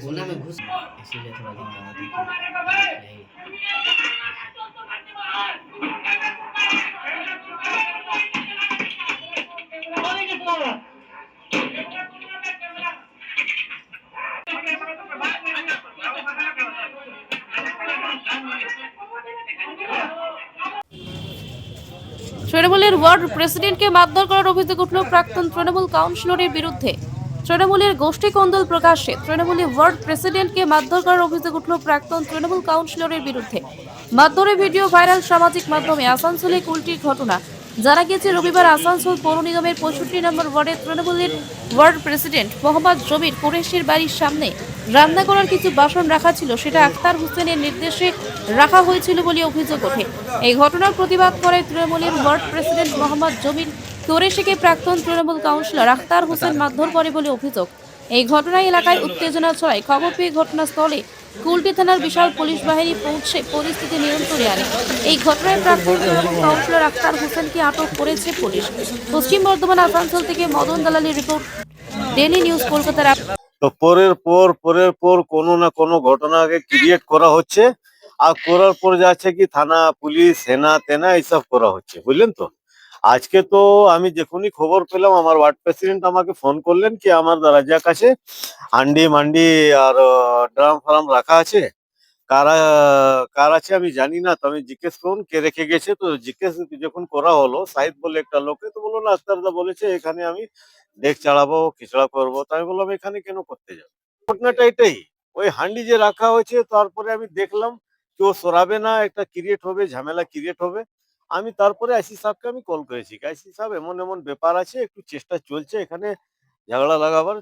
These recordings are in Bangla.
बोला मैं घुस इसीलिए थोड़ा दिन लगा देखिए यही তৃণমূলের ওয়ার্ড প্রেসিডেন্টকে মারধর করার অভিযোগ উঠল প্রাক্তন তৃণমূল কাউন্সিলরের বিরুদ্ধে। তৃণমূলের গোষ্ঠী কোন্দল প্রকাশ্যে তৃণমূলের ওয়ার্ড প্রেসিডেন্টকে মারধর করার অভিযোগ উঠল প্রাক্তন তৃণমূল কাউন্সিলরের বিরুদ্ধে। মারধরের ভিডিও ভাইরাল সামাজিক মাধ্যমে। আসানসোলে কুলটির ঘটনা। জানা গেছে রবিবার আসানসোল পৌর নিগমের 65 নম্বর ওয়ার্ডের তৃণমূলের ওয়ার্ড প্রেসিডেন্ট মোহাম্মদ জমির কুরেশির বাড়ির সামনে রান্না করার কিছু বাসন রাখা ছিল, সেটা আক্তার হোসেনের নির্দেশে রাখা হয়েছিল বলে অভিযোগ ওঠে। এই ঘটনার প্রতিবাদ করে তৃণমূলের ওয়ার্ড প্রেসিডেন্ট মোহাম্মদ জমির কুরেশিকে প্রাক্তন তৃণমূল কাউন্সিলর আক্তার হোসেন মারধর করে বলে অভিযোগ। এই ঘটনায় এলাকায় উত্তেজনা ছড়ায়। খবর পেয়ে ঘটনাস্থলে কুলটি থানার বিশাল পুলিশ বাহিনী পৌঁছে পরিস্থিতি নিয়ন্ত্রণে আনে। এই ঘটনায় প্রাক্তন তৃণমূল কাউন্সিলর আক্তার হোসেনকে আটক করেছে পুলিশ। পশ্চিম বর্ধমান আসানসোল থেকে মদন দালালের রিপোর্ট, ডেইলি নিউজ কলকাতার। তো পরের পর কোনো না কোনো ঘটনাকে ক্রিয়েট করা হচ্ছে, আর করার পর যাচ্ছে কি থানা পুলিশ হেনা তেনা এইসব করা হচ্ছে, বুঝলেন তো। আজকে তো আমি যখনই খবর পেলাম আমার ওয়ার্ড প্রেসিডেন্ট আমাকে ফোন করলেন কি আমার দরজার কাছে হান্ডি মান্ডি আর ড্রাম ফার্ম রাখা আছে, কারা কার আছে আমি জানি না, তো আমি জিজ্ঞেস করুন কে রেখে গেছে। তো জিজ্ঞেস যখন করা হলো সাহিদ বলে একটা লোকে, তো বললো না আক্তারদা বলেছে এখানে আমি ডেক চালাবো খিচড়া করবো। তো আমি বললাম এখানে কেন করতে যাবো, ঘটনাটা এটাই। ওই হান্ডি যে রাখা হয়েছে তারপরে আমি দেখলাম কেউ সরাবে না, একটা ক্রিয়েট হবে, ঝামেলা ক্রিয়েট হবে। আমি তারপরে আইসি সাহেবকে আমি কল করেছি, আইসি সাহেব এমন এমন ব্যাপার আছে, একটু চেষ্টা চলছে, এখানে ঝগড়া লাগাবার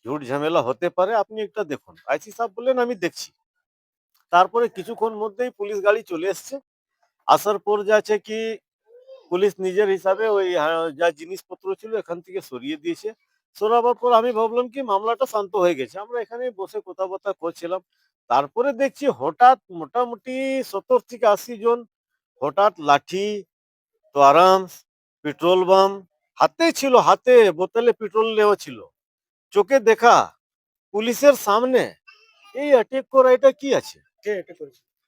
ঝুট ঝামেলা হতে পারে, আপনি একটা দেখুন। আইসি সাহেব বললেন আমি দেখছি। তারপরে কিছুক্ষণ মধ্যেই পুলিশ গাড়ি চলে এসছে। আসার পর যাচ্ছে কি পুলিশ নিজের হিসাবে ওই যা জিনিসপত্র ছিল এখান থেকে সরিয়ে দিয়েছে। সরাবার পর আমি ভাবলাম কি মামলাটা শান্ত হয়ে গেছে, আমরা এখানে বসে কথাবার্তা করছিলাম। তারপরে দেখছি হঠাৎ মোটামুটি 70 থেকে 80 জন হঠাৎ লাঠি, তো আরামস, পেট্রোল বাম হাতে ছিল, হাতে বোতলে পেট্রোল নেওয়া ছিল, চোখে দেখা পুলিশের সামনে এই অ্যাটাক করা, এটা কি আছে?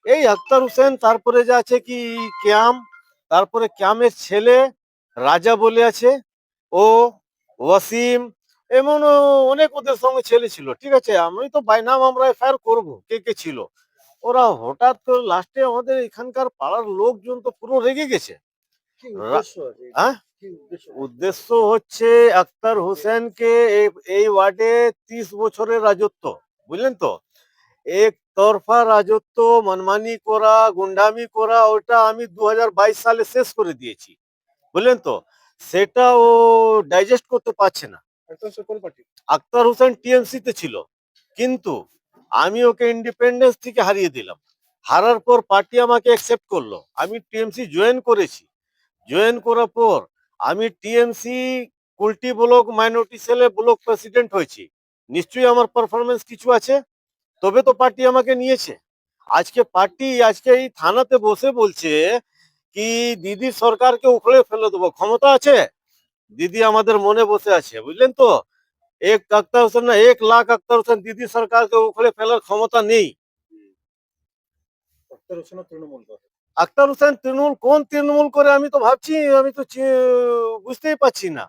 এই আক্তার হোসেন, তারপরে যা আছে কি ক্যাম, তারপরে ক্যামের ছেলে রাজা বলে আছে, ও ওয়াসিম, এমন অনেক ওদের সঙ্গে ছেলে ছিল। ঠিক আছে, আমি তো বাই নাম আমরা এফআইআর করবো কে কে ছিল। ওরা হঠাৎ করে লাস্টে আমাদের এখানকার পাড়ার লোকজন তো পুরো রেগে গেছে। হ্যাঁ, উদ্দেশ্য হচ্ছে আক্তার হোসেনকে এই ওয়ার্ডে 30 বছরের রাজত্ব, বুঝলেন তো, একতরফা রাজত্ব, মানমানি করা, গুন্ডামি করা, ওটা আমি 2022 সালে শেষ করে দিয়েছি, বুঝলেন তো। সেটা ও ডাইজেস্ট করতে পারছে না। আক্তার হোসেন টিএমসি তে ছিল, কিন্তু আমি ওকে ইন্ডিপেন্ডেন্স থেকে হারিয়ে দিলাম। হারার পর পার্টি আমাকে অ্যাকসেপ্ট করলো, আমি টিএমসি জয়েন করেছি। জয়েন করার পর আমি টিএমসি কুলটি ব্লক মাইনরিটি সেলে ব্লক প্রেসিডেন্ট হয়েছি। নিশ্চয়ই আমার পারফরমেন্স কিছু আছে, তবে তো পার্টি আমাকে নিয়েছে। আজকে পার্টি আজকে এই থানাতে বসে বলছে কি দিদির সরকারকে উখড়ে ফেলে দেবো, ক্ষমতা আছে দিদি আমাদের মনে বসে আছে, বুঝলেন তো। এক আক্তার হোসেন না, 1 লাখ আক্তার হোসেন দিদি সরকারকে উখড়ে ফেলার ক্ষমতা নেই। আক্তার হোসেন তৃণমূল, কোন তৃণমূল করে আমি তো ভাবছি, আমি তো বুঝতেই পারছি না।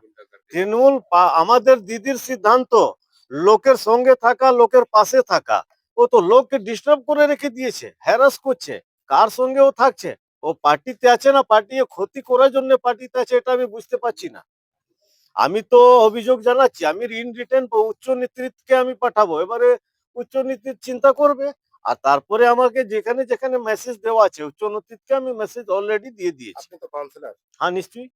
তৃণমূল আমাদের দিদির সিদ্ধান্ত লোকের সঙ্গে থাকা, লোকের পাশে থাকা। ও তো লোককে ডিস্টার্ব করে রেখে দিয়েছে, হ্যারাস করছে। কার সঙ্গে ও থাকছে? ও পার্টিতে আছে না পার্টি ক্ষতি করার জন্য পার্টিতে আছে, এটা আমি বুঝতে পারছি না। আমি তো অভিযোগ জানাচ্ছি, আমি ইন রিটেন উচ্চ নেতৃত্বকে আমি পাঠাবো, এবারে উচ্চ নেতৃত্ব চিন্তা করবে। আর তারপরে আমাকে যেখানে যেখানে মেসেজ দেওয়া আছে উচ্চ নেতৃত্বকে আমি মেসেজ অলরেডি দিয়ে দিয়েছি। হ্যাঁ নিশ্চয়ই।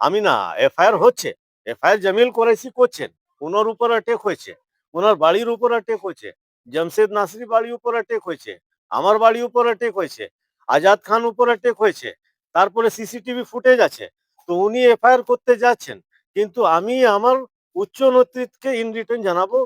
আমি না, এফআইআর হচ্ছে, এফআইআর জামিল কোরাইশি করছেন, ওনার উপর অ্যাটাক হয়েছে, ওনার বাড়ির উপর অ্যাটাক হয়েছে, জামশেদ নাসরি বাড়ির উপর অ্যাটাক হয়েছে, আমার বাড়ির উপর অ্যাটাক হয়েছে, আজাদ খান উপর অ্যাটাক হয়েছে, তারপরে সিসিটিভি ফুটেজ আছে। তো উনি এফআইআর করতে যাচ্ছেন, কিন্তু আমি আমার উচ্চ নেতৃত্বকে ইন রিটার্ন জানাবো।